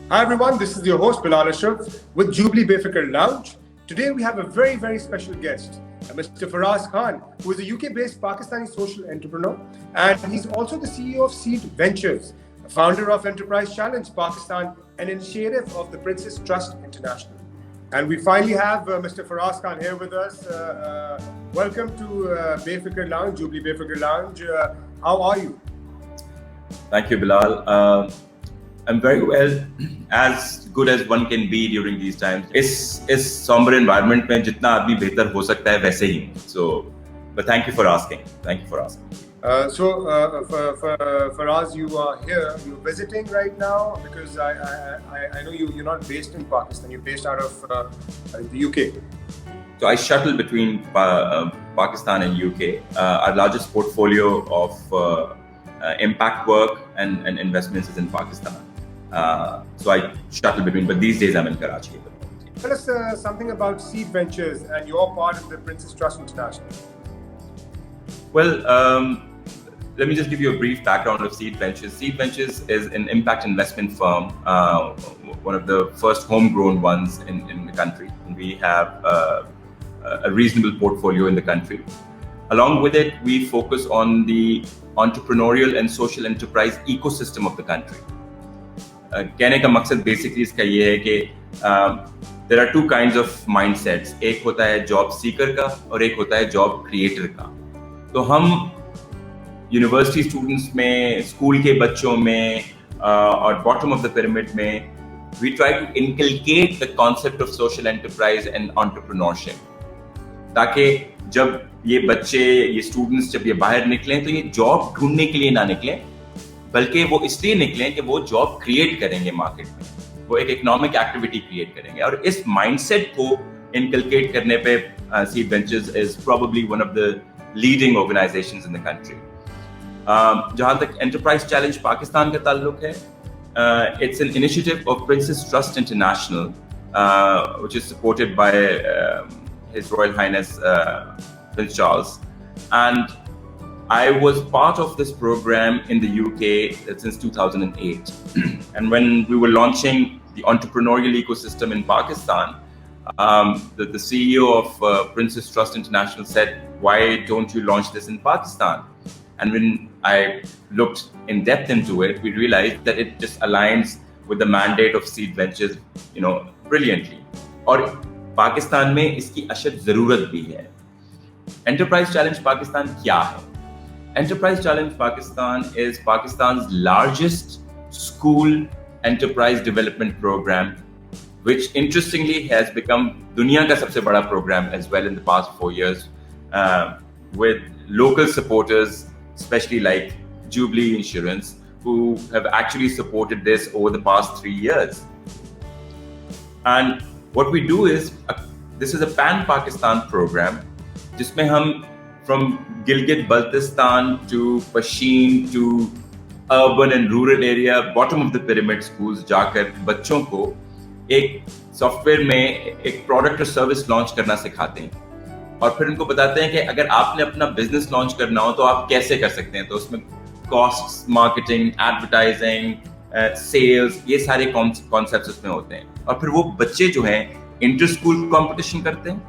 Hi everyone, this is your host Bilal Ashraf with Jubilee Befiker Lounge. Today we have a very, very special guest, Mr. Faraz Khan, who is a UK-based Pakistani social entrepreneur, and he's also the CEO of Seed Ventures, founder of Enterprise Challenge Pakistan, an initiative of the Princess Trust International. And we finally have Mr. Faraz Khan here with us. Welcome to Befiker Lounge, Jubilee Befiker Lounge. How are you? Thank you, Bilal. I'm very well, as good as one can be during these times. इस somber environment में जितना आदमी बेहतर हो सकता है वैसे ही. So, but thank you for asking. Thank you for asking. Faraz, you are here. You're visiting right now because I know you're not based in Pakistan. You're based out of the UK. So I shuttle between Pakistan and UK. Our largest portfolio of impact work and investments is in Pakistan. So I shuttle between, but these days I'm in Karachi. Tell us something about Seed Ventures and your part of the Princess Trust International. Well, let me just give you a brief background of Seed Ventures. Seed Ventures is an impact investment firm, one of the first homegrown ones in the country. And we have a reasonable portfolio in the country. Along with it, we focus on the entrepreneurial and social enterprise ecosystem of the country. कहने का मकसद basically इसका ये है कि there are two kinds of mindsets. एक होता है जॉब सीकर का और एक होता है जॉब क्रिएटर का. तो हम यूनिवर्सिटी स्टूडेंट्स में, स्कूल के बच्चों में और बॉटम ऑफ द पिरामिड में we try to inculcate the concept of social enterprise and entrepreneurship. ताकि जब ये बच्चे, ये स्टूडेंट्स जब ये बाहर निकलें तो ये जॉब ढूंढने के लिए ना निकलें, बल्कि वो इसलिए निकलें कि वो जॉब क्रिएट करेंगे मार्केट में, वो एक इकोनॉमिक एक्टिविटी क्रिएट करेंगे. और इस माइंडसेट को इनकलकेट करने पे seed ventures is probably one of the leading organisations in the country. जहां तक एंटरप्राइज चैलेंज पाकिस्तान का ताल्लुक है, it's an initiative of princess trust international which is supported by His Royal Highness Prince Charles, and I was part of this program in the UK since 2008. And when we were launching the entrepreneurial ecosystem in Pakistan, the CEO of Princess Trust International said, "Why don't you launch this in Pakistan?" And when I looked in depth into it, we realized that it just aligns with the mandate of Seed Ventures, brilliantly. Or Pakistan में इसकी अशद जरूरत भी है. Enterprise challenge Pakistan क्या है? Enterprise challenge Pakistan is Pakistan's largest school enterprise development program, which interestingly has become दुनिया का सबसे बड़ा program as well in the past 4 years, with local supporters, especially like Jubilee Insurance, who have actually supported this over the past 3 years. And what we do is, this is a pan-Pakistan program, जिसमें हम from Gilgit-Baltistan to Pasheen to urban and rural area, bottom of the pyramid schools जाकर बच्चों को एक software में एक product और service launch करना सिखाते हैं और फिर उनको बताते हैं कि अगर आपने अपना बिजनेस लॉन्च करना हो तो आप कैसे कर सकते हैं. तो उसमें कॉस्ट्स, मार्केटिंग, एडवर्टाइजिंग, सेल्स, ये सारे कॉन्सेप्ट्स उसमें होते हैं. और फिर वो बच्चे जो हैं इंटर स्कूल कंपटीशन करते हैं,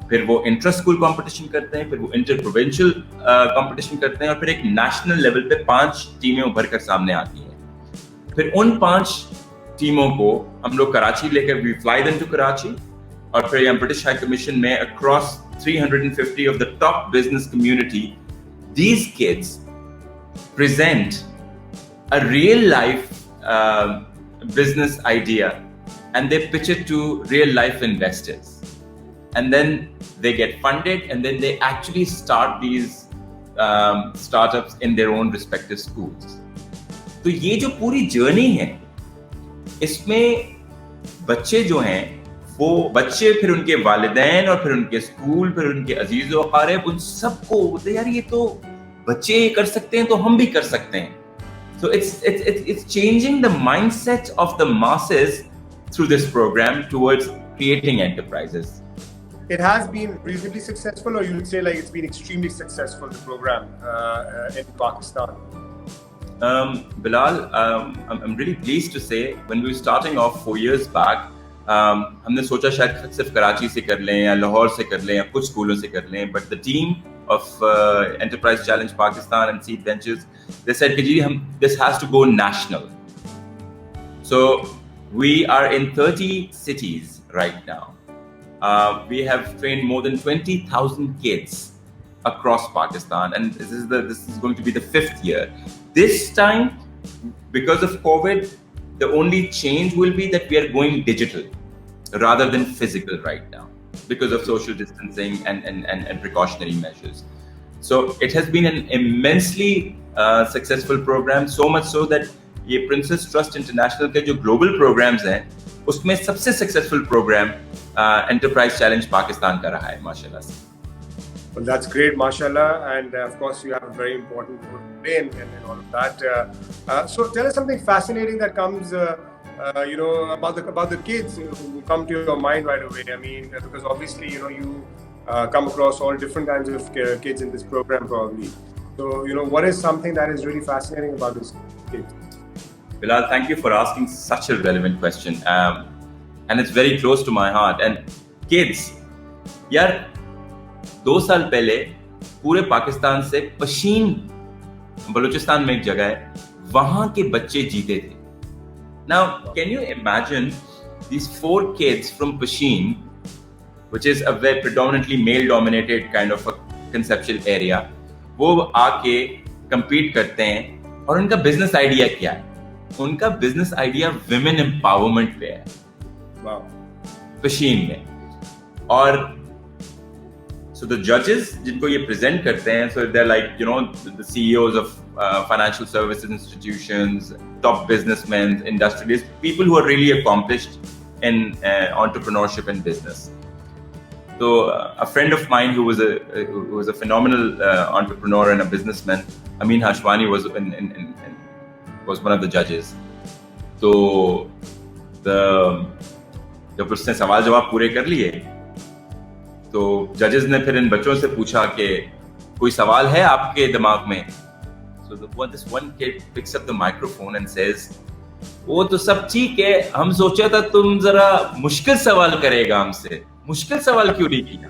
फिर वो इंटर स्कूल कंपटीशन करते हैं, फिर वो इंटर प्रोविंशियल कंपटीशन करते हैं और फिर एक नेशनल लेवल पे 5 टीमें उभर कर सामने आती हैं. फिर उन 5 टीमों को हम लोग कराची लेकर, we fly them to Karachi, और फिर यहाँ ब्रिटिश हाई कमीशन में across 350 of the top business community, these kids present a real life business idea and they pitch it to real life investors, and then they get funded, and then they actually start these startups in their own respective schools. तो ये जो पूरी journey है, इसमें बच्चे जो हैं, वो बच्चे, फिर उनके वालिदैन और फिर उनके स्कूल, फिर उनके अजीज व अकारिब, उन सबको बोलते हैं यार ये तो बच्चे कर सकते हैं तो हम भी कर सकते हैं. So it's changing the mindset of the masses through this program towards creating enterprises. It has been reasonably successful, or you would say like it's been extremely successful, the program in Pakistan? Bilal, I'm really pleased to say when we were starting off 4 years back, हमने सोचा शायद सिर्फ कराची से कर लें या लाहौर से कर लें या कुछ स्कूलों से कर लें, but the team of Enterprise Challenge Pakistan and Seed Ventures, they said कि जी this has to go national. So we are in 30 cities right now. We have trained more than 20,000 kids across Pakistan, and this is going to be the 5th year. This time, because of COVID, the only change will be that we are going digital rather than physical right now because of social distancing and precautionary measures. So it has been an immensely successful program, so much so that ये Princess Trust International के जो global programs हैं, उसमें सबसे successful program Enterprise Challenge Pakistan का रहा है, माशाल्लाह से. Well, that's great, mashallah, and of course you have a very important role to play in all of that. So tell us something fascinating that comes, about the kids who come to your mind right away. I mean, because obviously you come across all different kinds of kids in this program probably. So what is something that is really fascinating about this kids? Bilal, thank you for asking such a relevant question, and it's very close to my heart. And kids, यार 2 साल पहले पूरे पाकिस्तान से पशीन, बलूचिस्तान में एक जगह है, वहां के बच्चे जीते थे. Now, can you imagine these 4 kids from Pasheen, which is a very predominantly male-dominated kind of a conceptual area, वो आके compete करते हैं और उनका business idea क्या है? उनका business idea women empowerment पे है. Wow. Pasheen में. और so the judges जिनको ये present करते हैं, so they're like the CEOs of financial services institutions, top businessmen, industrialists, people who are really accomplished in entrepreneurship and business. So a friend of mine who was a phenomenal entrepreneur and a businessman, Amin Hashwani, was one of the judges. So जब उसने सवाल जवाब पूरे कर लिए, तो जजेस ने फिर इन बच्चों से पूछा कि कोई सवाल है आपके दिमाग में. So this one kid picks up the microphone and says, वो तो सब ठीक है, हम सोचा था तुम जरा मुश्किल सवाल करेगा हमसे. मुश्किल सवाल क्यों नहीं किया?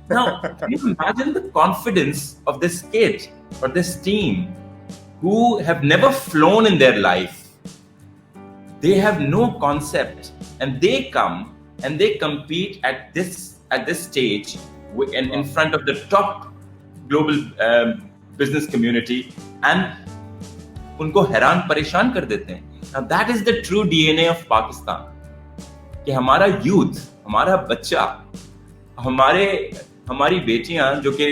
Now, can you imagine the confidence of this kid or this team who have never flown in their life? They have no concept, and they come and they compete at this stage and in front of the top global business community, and उनको हैरान परेशान कर देते हैं. Now that is the true DNA of Pakistan. कि हमारा youth, हमारा बच्चा, हमारी बेटियां जो कि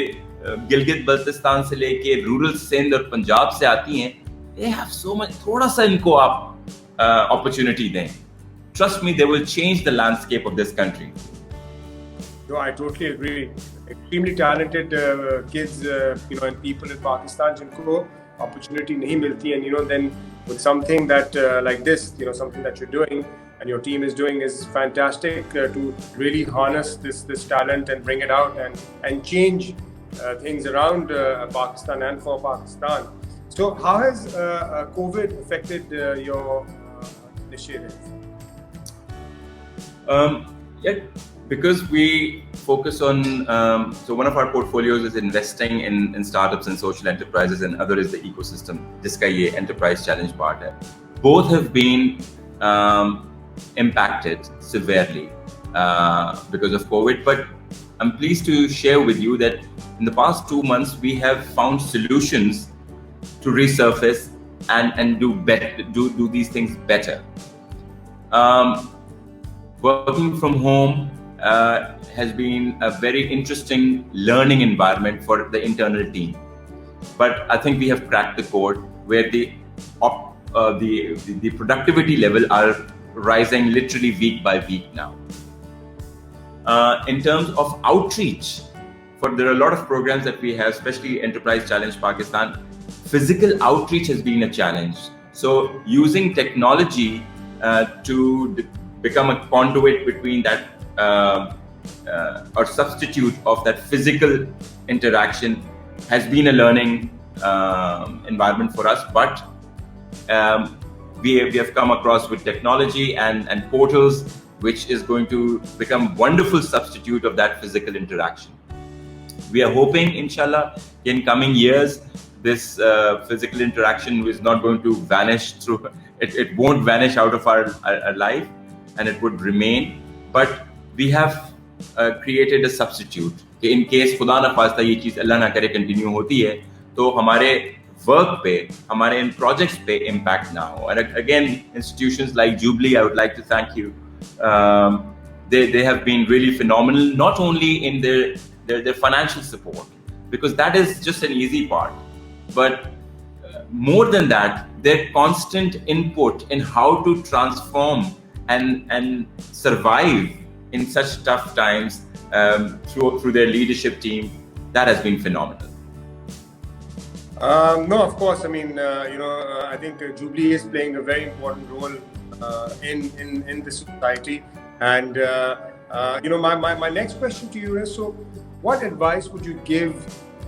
गिलगित बल्तिस्तान से लेके रूरल सिंध और पंजाब से आती हैं, they have so much. थोड़ा सा इनको आप opportunity दें. Trust me, they will change the landscape of this country. No, I totally agree. Extremely talented kids, and people in Pakistan जिनको opportunity नहीं मिलती, and then with something that like this, something that you're doing and your team is doing is fantastic to really harness this talent and bring it out and change things around Pakistan and for Pakistan. So how has COVID affected your initiative? Because we focus on, so one of our portfolios is investing in startups and social enterprises, and other is the ecosystem, जिसका ये enterprise challenge part है. Both have been impacted severely because of COVID, but I'm pleased to share with you that in the past 2 months we have found solutions to resurface and do these things better. Working from home has been a very interesting learning environment for the internal team, but I think we have cracked the code where the productivity level are rising literally week by week now. In terms of outreach, there are a lot of programs that we have, especially Enterprise Challenge Pakistan. Physical outreach has been a challenge. So using technology to become a conduit between that or substitute of that physical interaction has been a learning environment for us. But we have come across with technology and portals, which is going to become wonderful substitute of that physical interaction. We are hoping, inshallah, in coming years, this physical interaction is not going to vanish through, it won't vanish out of our life, and it would remain. But we have created a substitute. In case खुदा ना खास्ता ये चीज़ अल्लाह ना करे continue होती है, तो हमारे वर्क पे, हमारे इन प्रोजेक्ट्स पे इम्पैक्ट ना हो. And again, institutions like Jubilee, I would like to thank you. They have been really phenomenal, not only in their financial support, because that is just an easy part, but more than that, their constant input in how to transform and survive in such tough times through their leadership team, that has been phenomenal. No, of course. I mean, I think Jubilee is playing a very important role in the society. And my next question to you is: so, what advice would you give,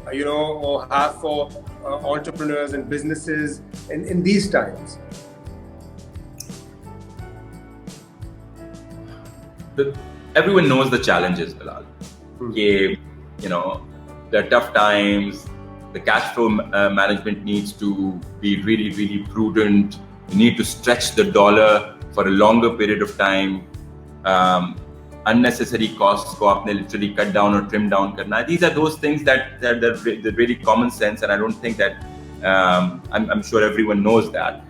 or have for entrepreneurs and businesses in these times? Everyone knows the challenges, Bilal. There are tough times. The cash flow management needs to be really, really prudent. You need to stretch the dollar for a longer period of time. Unnecessary costs ko aapne literally cut down or trim down karna. These are those things that they're really common sense, and I don't think that I'm sure everyone knows that.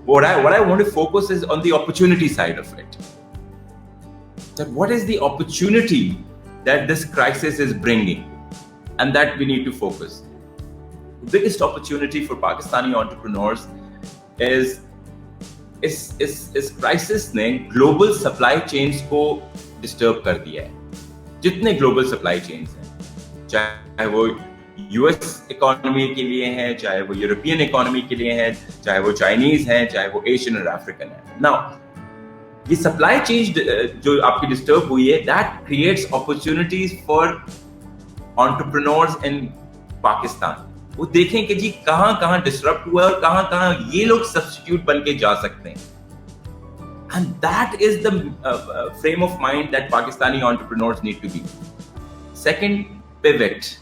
What I want to focus is on the opportunity side of it. That what is the opportunity that this crisis is bringing, and that we need to focus. The biggest opportunity for Pakistani entrepreneurs is crisis ने global supply chains को disturb कर दिया है. जितने global supply chains हैं, चाहे वो US economy के लिए हैं, चाहे वो European economy के लिए हैं, चाहे वो Chinese हैं, चाहे वो Asian और African हैं. Now, ये supply chain जो आपकी disturb हुई है, that creates opportunities for entrepreneurs in Pakistan. वो देखें कि जी कहाँ डिसरप्ट हुआ है और कहाँ ये लोग सब्स्टिट्यूट बन के जा सकते हैं. And that is the frame of mind that Pakistani entrepreneurs need to be. Second, pivot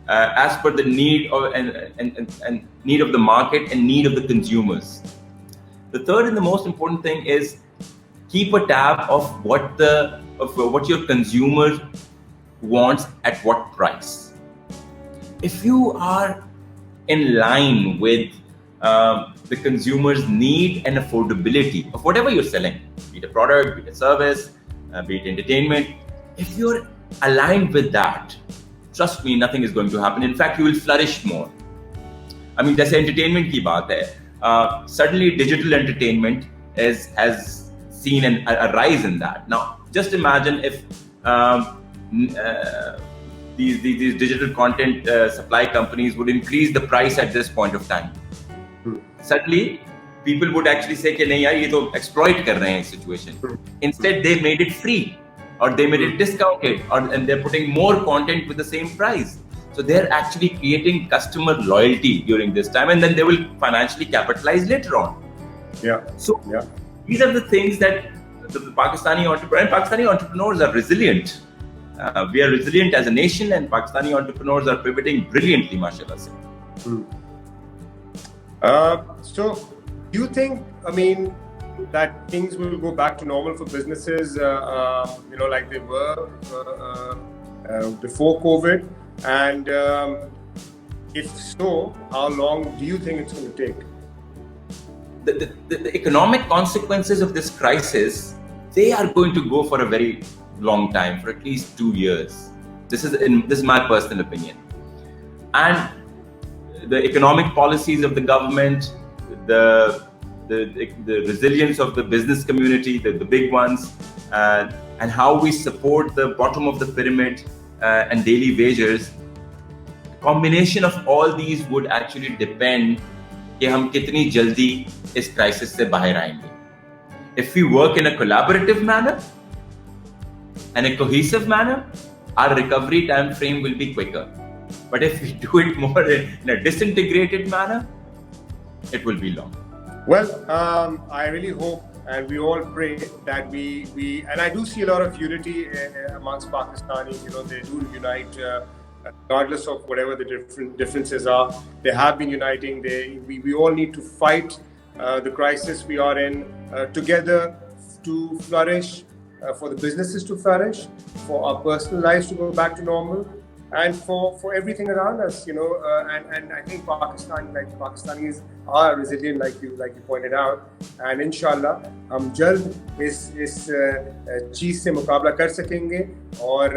as per the need of and need of the market and need of the consumers. The third and the most important thing is keep a tab of what your consumer wants at what price. If you are in line with the consumer's need and affordability of whatever you're selling, be it a product, be it a service, be it entertainment, if you're aligned with that, trust me, nothing is going to happen. In fact, you will flourish more. I mean, जैसे entertainment की बात है, suddenly digital entertainment has seen a rise in that. Now, just imagine if these digital content supply companies would increase the price at this point of time. Suddenly, people would actually say कि नहीं यार ये तो exploit कर रहे हैं इस situation. Instead, they made it free, or they made it discounted, and they're putting more content with the same price. So they're actually creating customer loyalty during this time, and then they will financially capitalize later on. These are the things that the Pakistani entrepreneurs are resilient. We are resilient as a nation, and Pakistani entrepreneurs are pivoting brilliantly, mashallah. So, do you think, that things will go back to normal for businesses, like they were before COVID? And if so, how long do you think it's going to take? The economic consequences of this crisis, they are going to go for a very long time, for at least 2 years. This is my personal opinion. And the economic policies of the government, the resilience of the business community, the big ones, and how we support the bottom of the pyramid and daily wagers, combination of all these would actually depend कि हम कितनी जल्दी इस crisis से बाहर आएंगे. If we work in a collaborative manner and a cohesive manner, our recovery time frame will be quicker. But if we do it more in a disintegrated manner, it will be long. Well, I really hope and we all pray that we and I do see a lot of unity amongst Pakistanis. They do unite regardless of whatever the differences are. They have been uniting. We all need to fight the crisis we are in together to flourish, for the businesses to flourish, for our personal lives to go back to normal, and for everything around us, and I think Pakistanis are resilient, like you pointed out, and inshallah हम जल्द इस चीज से मुकाबला कर सकेंगे और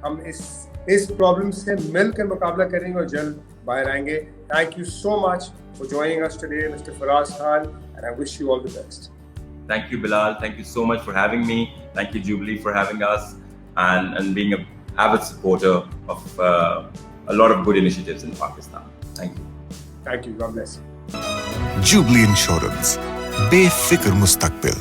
हम इस प्रॉब्लम से मिलकर मुकाबला करेंगे और जल्द बाहर आएंगे. Thank you so much for joining us today, Mr. Faraz Khan, and I wish you all the best. Thank you, Bilal. Thank you so much for having me. Thank you, Jubilee, for having us and being an avid supporter of a lot of good initiatives in Pakistan. Thank you. Thank you. God bless. Jubilee Insurance. Befiker Mustakbil.